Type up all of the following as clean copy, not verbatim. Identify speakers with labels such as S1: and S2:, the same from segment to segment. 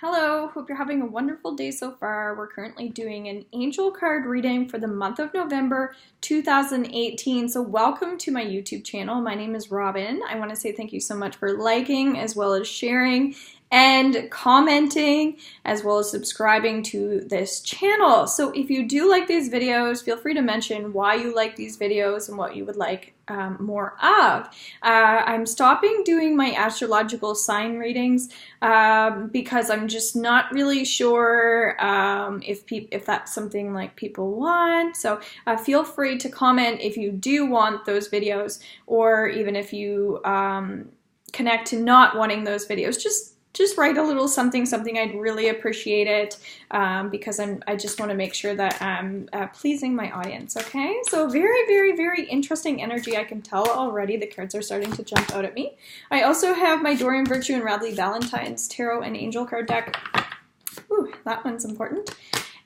S1: Hello, hope you're having a wonderful day so far. We're currently doing an angel card reading for the month of November 2018. So welcome to my YouTube channel. My name is Robin. I want to say thank you so much for liking as well as sharing and commenting as well as subscribing to this channel. So if you do like these videos, feel free to mention why you like these videos and what you would like more of. I'm stopping doing my astrological sign readings because I'm just not really sure if that's something like people want. So feel free to comment if you do want those videos, or even if you connect to not wanting those videos. Just write a little something. I'd really appreciate it because I just want to make sure that I'm pleasing my audience, okay? So very interesting energy. I can tell already. The cards are starting to jump out at me. I also have my Doreen Virtue and Radleigh Valentine's Tarot and Angel card deck. Ooh, that one's important.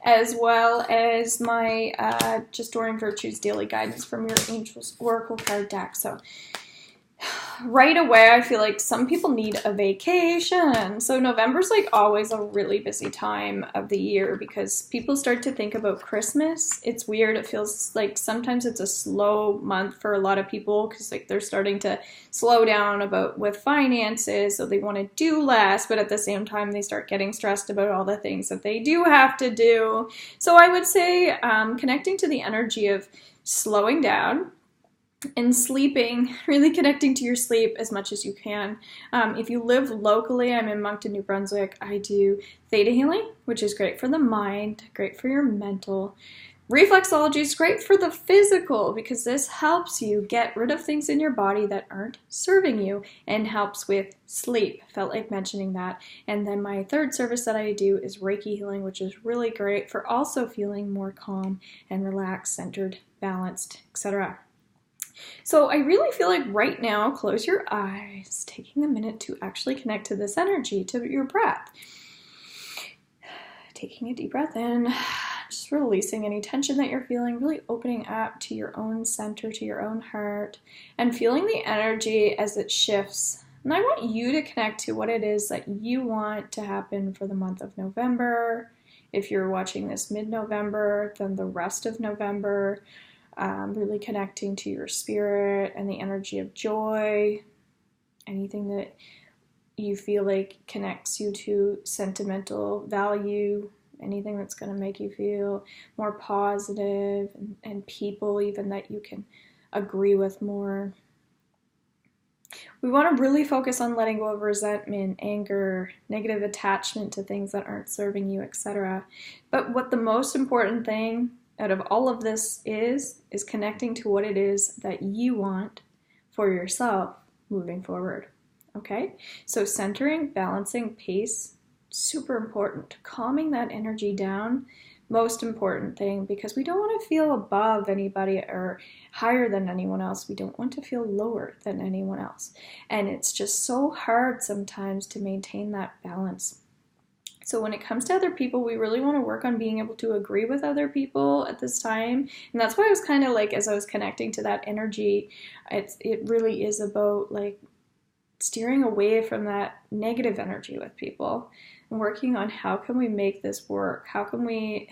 S1: As well as my just Doreen Virtue's Daily Guidance from your Angels Oracle card deck. So right away, I feel like some people need a vacation. So November's like always a really busy time of the year because people start to think about Christmas. It's weird. It feels like sometimes it's a slow month for a lot of people because like they're starting to slow down with finances, so they want to do less, but at the same time they start getting stressed about all the things that they do have to do. So I would say connecting to the energy of slowing down and sleeping, really connecting to your sleep as much as you can. If you live locally, I'm in Moncton, New Brunswick. I do theta healing, which is great for the mind, great for your mental. Reflexology is great for the physical because this helps you get rid of things in your body that aren't serving you and helps with sleep. Felt like mentioning that. And then my third service that I do is Reiki healing, which is really great for also feeling more calm and relaxed, centered, balanced, etc. So I really feel like right now, close your eyes, taking a minute to actually connect to this energy, to your breath. Taking a deep breath in, just releasing any tension that you're feeling, really opening up to your own center, to your own heart, and feeling the energy as it shifts. And I want you to connect to what it is that you want to happen for the month of November. If you're watching this mid-November, then the rest of November. Really connecting to your spirit and the energy of joy, anything that you feel like connects you to sentimental value, anything that's going to make you feel more positive, and people even that you can agree with more. We want to really focus on letting go of resentment, anger, negative attachment to things that aren't serving you, etc. But what the most important thing out of all of this is connecting to what it is that you want for yourself moving forward, okay? So centering, balancing, pace, super important. Calming that energy down, most important thing, because we don't want to feel above anybody or higher than anyone else. We don't want to feel lower than anyone else. And it's just so hard sometimes to maintain that balance. So when it comes to other people, we really want to work on being able to agree with other people at this time. And that's why I was kind of like, as I was connecting to that energy, it really is about like steering away from that negative energy with people and working on how can we make this work? How can we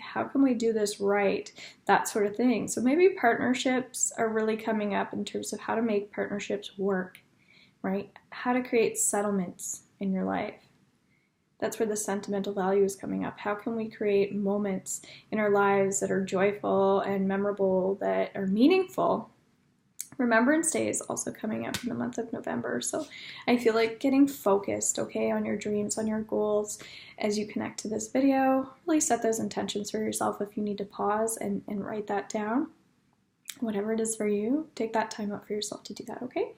S1: do this right? That sort of thing. So maybe partnerships are really coming up in terms of how to make partnerships work, right? How to create settlements in your life. That's where the sentimental value is coming up. How can we create moments in our lives that are joyful and memorable, that are meaningful? Remembrance Day is also coming up in the month of November. So I feel like getting focused, okay, on your dreams, on your goals as you connect to this video. Really set those intentions for yourself if you need to pause and write that down. Whatever it is for you, take that time out for yourself to do that, okay?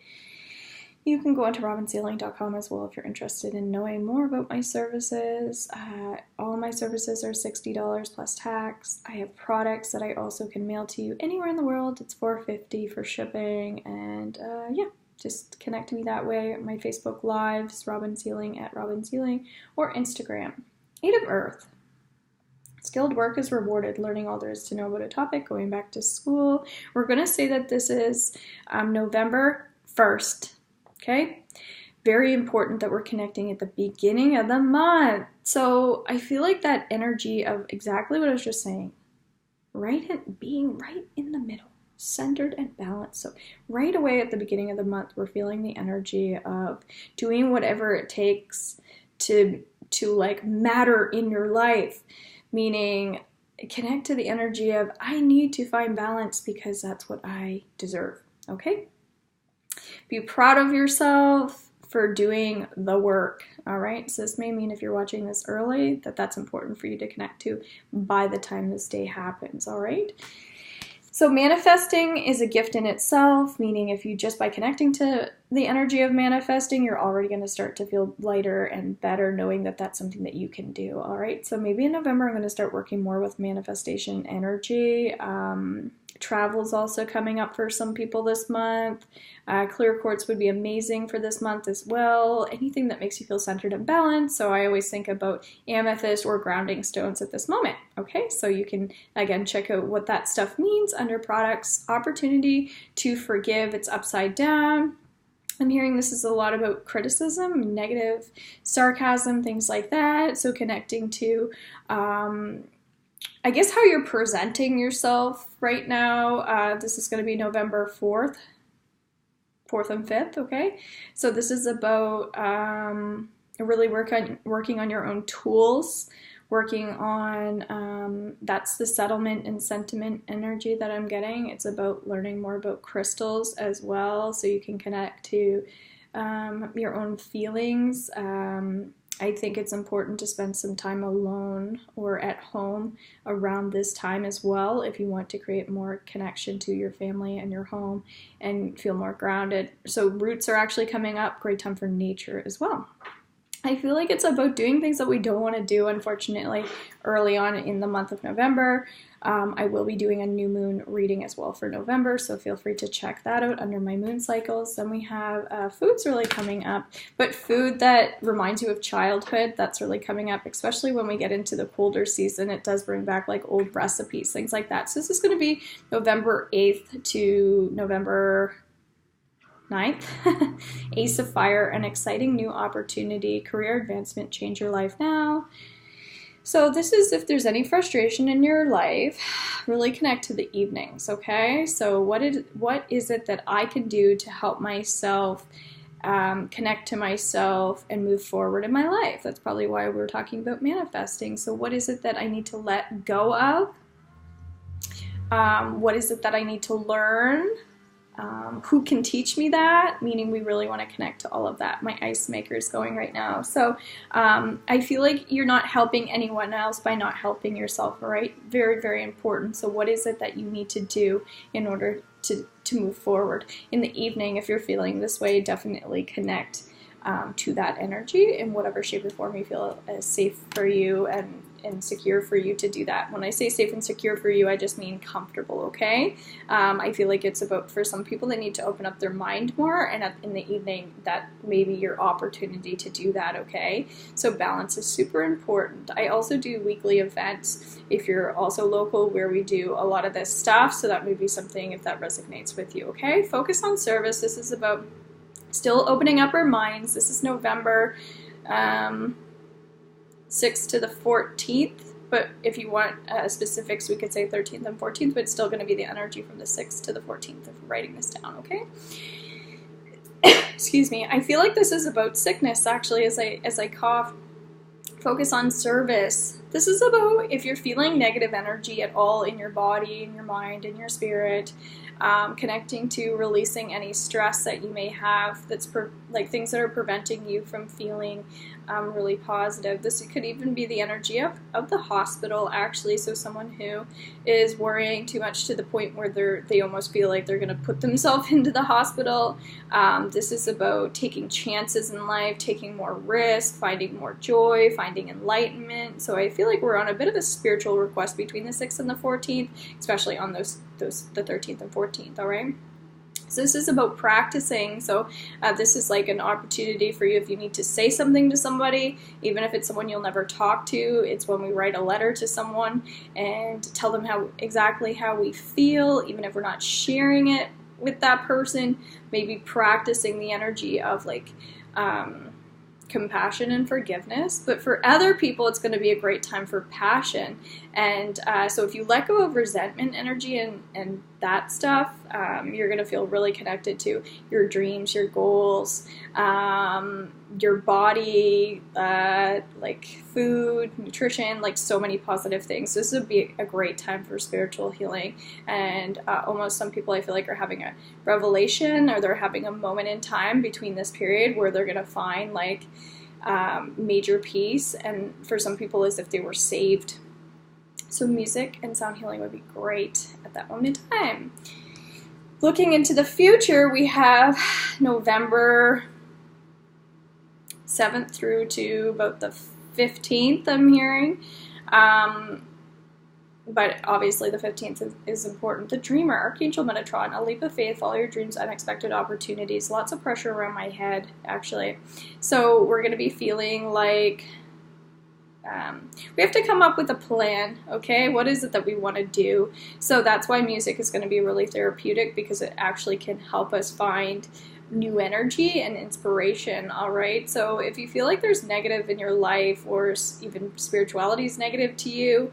S1: You can go onto robinsealing.com as well if you're interested in knowing more about my services. All my services are $60 plus tax. I have products that I also can mail to you anywhere in the world. It's $4.50 for shipping, and yeah, just connect to me that way. My Facebook Lives, Robin Sealing at Robin Sealing, or Instagram. 8 of Earth. Skilled work is rewarded, learning all there is to know about a topic, going back to school. We're going to say that this is November 1st. Okay, very important that we're connecting at the beginning of the month. So I feel like that energy of exactly what I was just saying, being right in the middle, centered and balanced. So right away at the beginning of the month, we're feeling the energy of doing whatever it takes to like matter in your life, meaning connect to the energy of I need to find balance because that's what I deserve. Okay? Be proud of yourself for doing the work. All right. So this may mean if you're watching this early, that's important for you to connect to by the time this day happens. All right. So manifesting is a gift in itself, meaning if you just by connecting to the energy of manifesting, you're already going to start to feel lighter and better knowing that that's something that you can do. All right. So maybe in November, I'm going to start working more with manifestation energy. Travel is also coming up for some people this month. Clear quartz would be amazing for this month as well. Anything that makes you feel centered and balanced. So I always think about amethyst or grounding stones at this moment. Okay, so you can, again, check out what that stuff means under products. Opportunity to forgive, it's upside down. I'm hearing this is a lot about criticism, negative sarcasm, things like that. So connecting to I guess how you're presenting yourself right now. This is going to be November 4th and 5th, okay? So this is about really working on your own tools, working on, that's the settlement and sentiment energy that I'm getting. It's about learning more about crystals as well, so you can connect to your own feelings. I think it's important to spend some time alone or at home around this time as well if you want to create more connection to your family and your home and feel more grounded. So roots are actually coming up, great time for nature as well. I feel like it's about doing things that we don't want to do, unfortunately, early on in the month of November. I will be doing a new moon reading as well for November, so feel free to check that out under my moon cycles. Then we have foods really coming up, but food that reminds you of childhood, that's really coming up, especially when we get into the colder season. It does bring back like old recipes, things like that. So this is going to be November 8th to November 9th. Ace of Fire, an exciting new opportunity, career advancement, change your life now. So this is if there's any frustration in your life, really connect to the evenings, okay? So what is it that I can do to help myself connect to myself and move forward in my life? That's probably why we're talking about manifesting. So what is it that I need to let go of? What is it that I need to learn? Who can teach me that? Meaning we really want to connect to all of that. My ice maker is going right now. So I feel like you're not helping anyone else by not helping yourself, right? Very, very important. So what is it that you need to do in order to move forward? In the evening, if you're feeling this way, definitely connect to that energy in whatever shape or form you feel is safe for you and secure for you to do that. When I say safe and secure for you, I just mean comfortable, okay? I feel like it's about, for some people, they need to open up their mind more, and in the evening, that may be your opportunity to do that, okay? So balance is super important. I also do weekly events if you're also local where we do a lot of this stuff, so that may be something if that resonates with you, okay? Focus on service. This is about still opening up our minds. This is November 6th to the 14th, but if you want specifics, we could say 13th and 14th, but it's still going to be the energy from the 6th to the 14th of writing this down, okay? Excuse me. I feel like this is about sickness, actually, as I cough. Focus on service. This is about if you're feeling negative energy at all in your body, in your mind, in your spirit, connecting to releasing any stress that you may have that's like things that are preventing you from feeling really positive. This could even be the energy of the hospital, actually. So someone who is worrying too much to the point where they almost feel like they're going to put themselves into the hospital. This is about taking chances in life, taking more risk, finding more joy, finding enlightenment. So I feel like we're on a bit of a spiritual request between the 6th and the 14th, especially on the 13th and 14th, all right? So this is about practicing. So this is like an opportunity for you if you need to say something to somebody, even if it's someone you'll never talk to. It's when we write a letter to someone and tell them exactly how we feel, even if we're not sharing it with that person. Maybe practicing the energy of like compassion and forgiveness, but for other people it's going to be a great time for passion. And so if you let go of resentment energy and that stuff, you're going to feel really connected to your dreams, your goals, your body, like food, nutrition, like so many positive things. This would be a great time for spiritual healing. And almost some people I feel like are having a revelation, or they're having a moment in time between this period where they're going to find like major peace, and for some people as if they were saved. So music and sound healing would be great at that moment in time. Looking into the future, we have November 7th through to about the 15th, I'm hearing. But obviously the 15th is important. The Dreamer, Archangel Metatron, a leap of faith, follow your dreams, unexpected opportunities. Lots of pressure around my head, actually. So we're going to be feeling like we have to come up with a plan, okay? What is it that we want to do? So that's why music is going to be really therapeutic, because it actually can help us find new energy and inspiration, all right? So if you feel like there's negative in your life, or even spirituality is negative to you,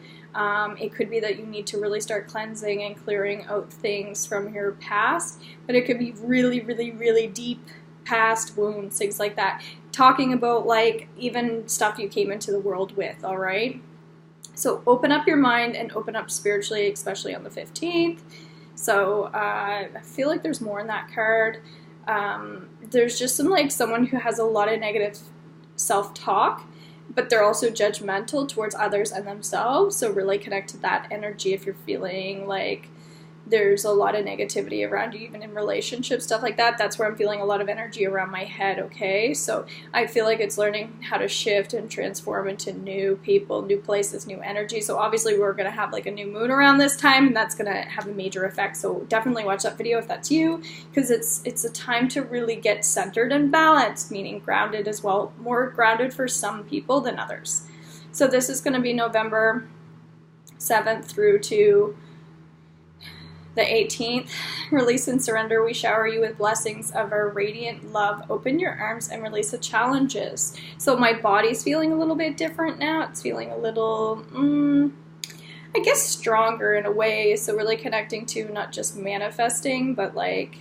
S1: it could be that you need to really start cleansing and clearing out things from your past, but it could be really, really, really deep past wounds, things like that. Talking about like even stuff you came into the world with, all right? So open up your mind and open up spiritually, especially on the 15th. So I feel like there's more in that card. There's just someone who has a lot of negative self-talk, but they're also judgmental towards others and themselves. So really connect to that energy if you're feeling like there's a lot of negativity around you, even in relationships, stuff like that. That's where I'm feeling a lot of energy around my head, okay? So I feel like it's learning how to shift and transform into new people, new places, new energy. So obviously we're going to have like a new moon around this time, and that's going to have a major effect. So definitely watch that video if that's you, because it's a time to really get centered and balanced, meaning grounded as well, more grounded for some people than others. So this is going to be November 7th through to the 18th. Release and surrender. We shower you with blessings of our radiant love. Open your arms and release the challenges. So my body's feeling a little bit different now. It's feeling a little, I guess, stronger in a way. So really connecting to not just manifesting, but like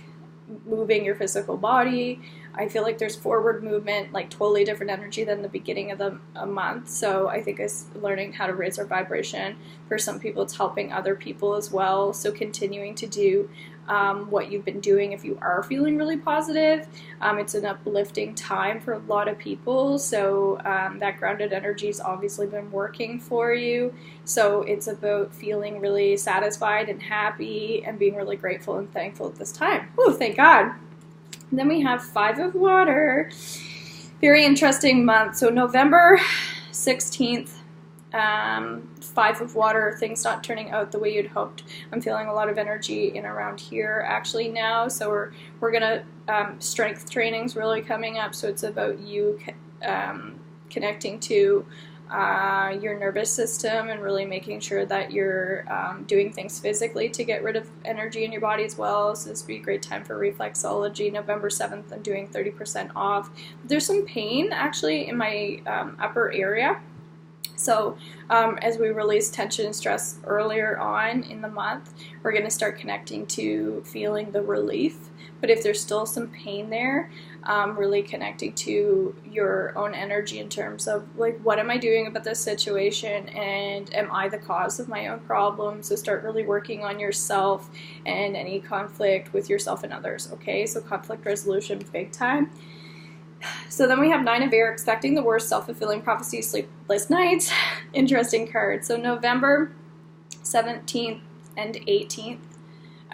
S1: moving your physical body. I feel like there's forward movement, like totally different energy than the beginning of a month. So I think it's learning how to raise our vibration. For some people, it's helping other people as well. So continuing to do what you've been doing if you are feeling really positive. It's an uplifting time for a lot of people. So that grounded energy has obviously been working for you. So it's about feeling really satisfied and happy and being really grateful and thankful at this time. Oh, thank God. And then we have Five of Water. Very interesting month. So November 16th, Five of Water, things not turning out the way you'd hoped. I'm feeling a lot of energy in around here actually now. So we're gonna, strength training's really coming up. So it's about you connecting to your nervous system and really making sure that you're doing things physically to get rid of energy in your body as well. So this would be a great time for reflexology. November 7th, I'm doing 30% off. There's some pain actually in my upper area. So as we release tension and stress earlier on in the month, we're going to start connecting to feeling the relief. But if there's still some pain there, really connecting to your own energy in terms of like, what am I doing about this situation, and am I the cause of my own problems? So start really working on yourself and any conflict with yourself and others, okay? So conflict resolution, big time. So then we have Nine of Air, expecting the worst, self-fulfilling prophecy, sleepless nights. Interesting card. So November 17th and 18th,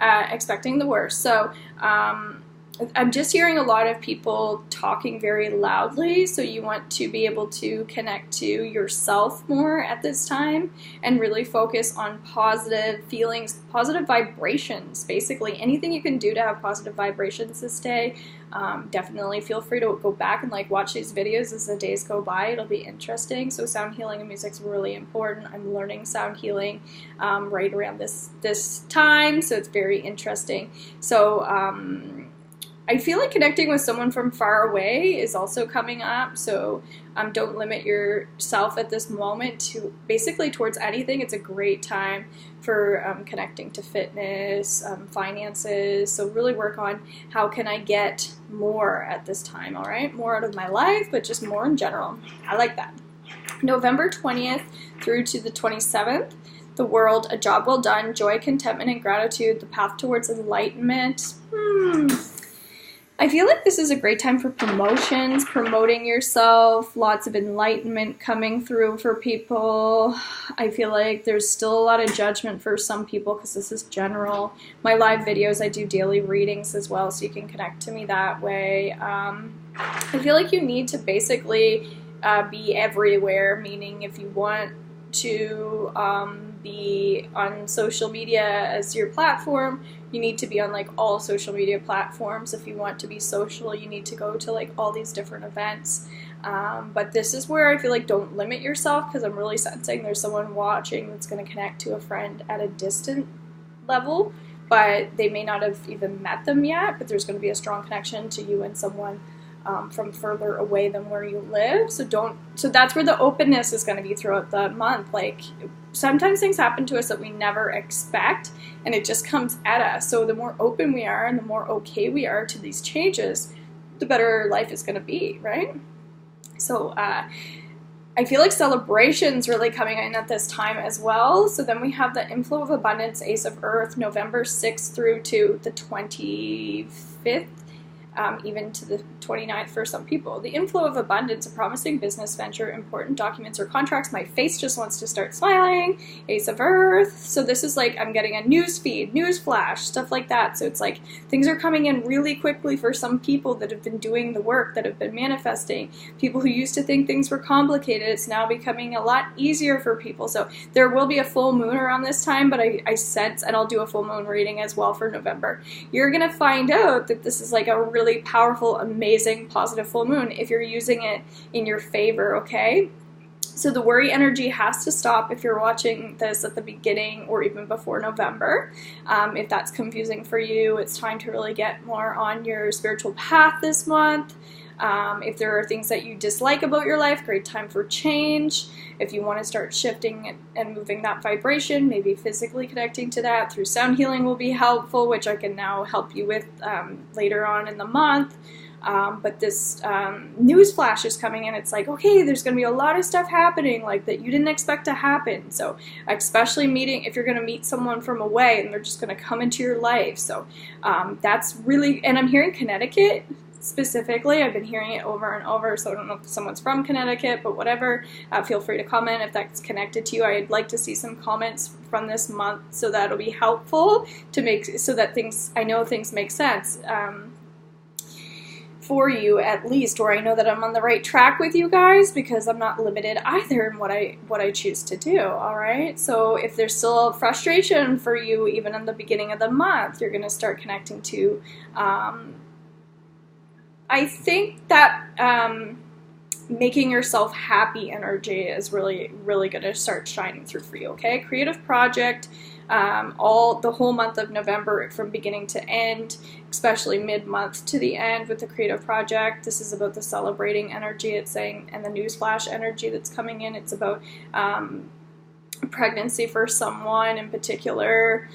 S1: expecting the worst. So I'm just hearing a lot of people talking very loudly, so you want to be able to connect to yourself more at this time and really focus on positive feelings, positive vibrations, basically. Anything you can do to have positive vibrations this day. Definitely feel free to go back and like watch these videos as the days go by. It'll be interesting. So sound healing and music's really important. I'm learning sound healing right around this time, so it's very interesting. So I feel like connecting with someone from far away is also coming up, so don't limit yourself at this moment to basically towards anything. It's a great time for connecting to fitness, finances, so really work on how can I get more at this time, all right? More out of my life, but just more in general. I like that. November 20th through to the 27th, the world, a job well done, joy, contentment, and gratitude, the path towards enlightenment. I feel like this is a great time for promotions, promoting yourself, lots of enlightenment coming through for people. I feel like there's still a lot of judgment for some people because this is general. My live videos, I do daily readings as well, so you can connect to me that way. I feel like you need to basically be everywhere, meaning if you want to be on social media as your platform, you need to be on like all social media platforms. If you want to be social, you need to go to like all these different events. But this is where I feel like don't limit yourself, because I'm really sensing there's someone watching that's going to connect to a friend at a distant level, but they may not have even met them yet, but there's going to be a strong connection to you and someone from further away than where you live. So that's where the openness is going to be throughout the month. Like sometimes things happen to us that we never expect, and it just comes at us. So the more open we are and the more okay we are to these changes, the better life is going to be, right? So I feel like celebration's really coming in at this time as well. So then we have the inflow of abundance, Ace of Earth, November 6th through to the 25th. Even to the 29th for some people. The inflow of abundance, a promising business venture, important documents or contracts. My face just wants to start smiling. Ace of Earth. So this is like I'm getting a news feed, news flash, stuff like that. So it's like things are coming in really quickly for some people that have been doing the work, that have been manifesting. People who used to think things were complicated, it's now becoming a lot easier for people. So there will be a full moon around this time, but I sense, and I'll do a full moon reading as well for November. You're going to find out that this is like a really powerful, amazing, positive full moon if you're using it in your favor, okay? So the worry energy has to stop if you're watching this at the beginning or even before November. If that's confusing for you, it's time to really get more on your spiritual path this month. If there are things that you dislike about your life, great time for change. If you want to start shifting and moving that vibration, maybe physically connecting to that through sound healing will be helpful, which I can now help you with later on in the month. But this news flash is coming in. It's like, okay, there's going to be a lot of stuff happening like that you didn't expect to happen. So especially if you're going to meet someone from away and they're just going to come into your life. So that's really, and I'm hearing Connecticut specifically. I've been hearing it over and over, so I don't know if someone's from Connecticut, but whatever, feel free to comment if that's connected to you. I'd like to see some comments from this month, so that'll be helpful to make, so that I know things make sense for you at least, or I know that I'm on the right track with you guys, because I'm not limited either in what I choose to do, all right? So if there's still frustration for you even in the beginning of the month, you're going to start connecting to I think that making yourself happy energy is really, really going to start shining through for you, okay? Creative project, the whole month of November from beginning to end, especially mid-month to the end with the creative project. This is about the celebrating energy, it's saying, and the newsflash energy that's coming in. It's about pregnancy for someone in particular.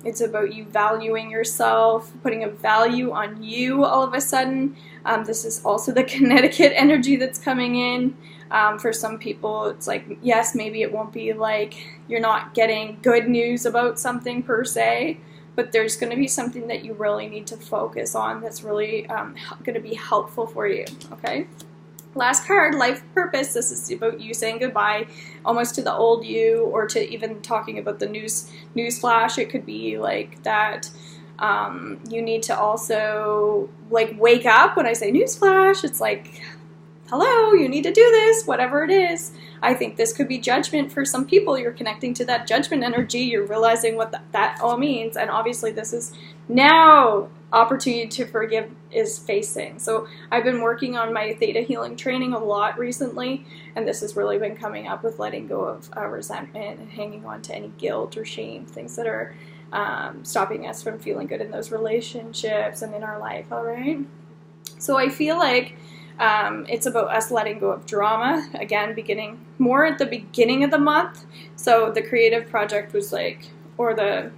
S1: It's about you valuing yourself, putting a value on you all of a sudden. This is also the Connecticut energy that's coming in. For some people, it's like, yes, maybe it won't be like you're not getting good news about something per se, but there's going to be something that you really need to focus on that's really going to be helpful for you, okay? Last card, life purpose. This is about you saying goodbye almost to the old you, or to even talking about the news flash. It could be like that you need to also like wake up. When I say news flash, it's like, hello, you need to do this, whatever it is. I think this could be judgment for some people. You're connecting to that judgment energy. You're realizing what that all means. And obviously this is now opportunity to forgive is facing. So I've been working on my theta healing training a lot recently, and this has really been coming up with letting go of resentment and hanging on to any guilt or shame, things that are stopping us from feeling good in those relationships and in our life, all right? So I feel like it's about us letting go of drama, again, beginning more at the beginning of the month. So the creative project was like, or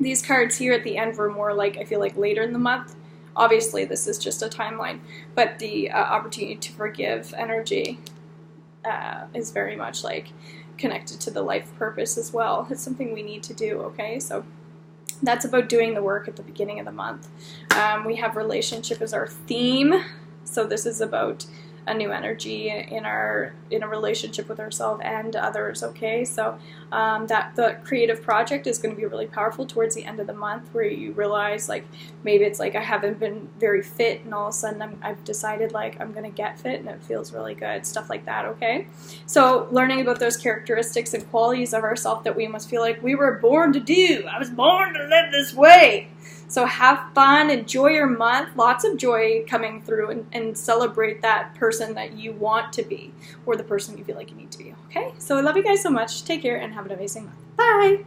S1: these cards here at the end were more like, I feel like later in the month. Obviously, this is just a timeline, but the opportunity to forgive energy is very much like connected to the life purpose as well. It's something we need to do, okay? So that's about doing the work at the beginning of the month. We have relationship as our theme. So this is about a new energy in a relationship with ourselves and others, okay? So that the creative project is going to be really powerful towards the end of the month, where you realize, like, maybe it's like I haven't been very fit and all of a sudden I've decided like I'm going to get fit and it feels really good, stuff like that, okay? So learning about those characteristics and qualities of ourselves that we must feel like we were born to do. I was born to live this way. So have fun, enjoy your month, lots of joy coming through, and celebrate that person that you want to be, or the person you feel like you need to be, okay? So I love you guys so much. Take care and have an amazing month. Bye!